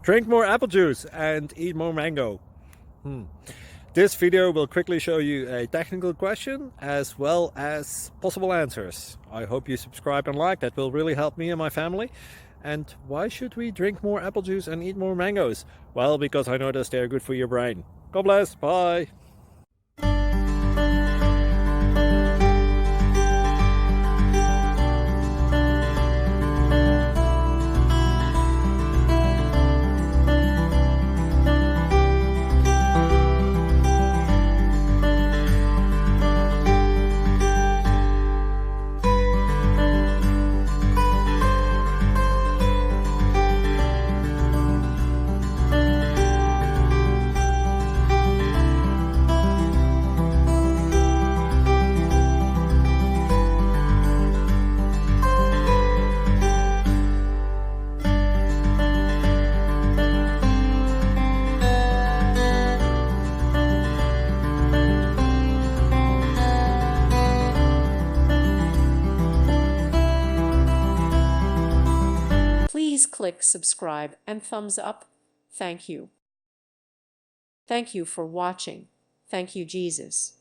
Drink more apple juice and eat more mango. This video will quickly show you a technical question as well as possible answers. I hope you subscribe and like, that will really help me and my family. And why should we drink more apple juice and eat more mangoes? Well, because I noticed they're good for your brain. God bless, bye! Please click subscribe and thumbs up. Thank you. Thank you for watching. Thank you, Jesus.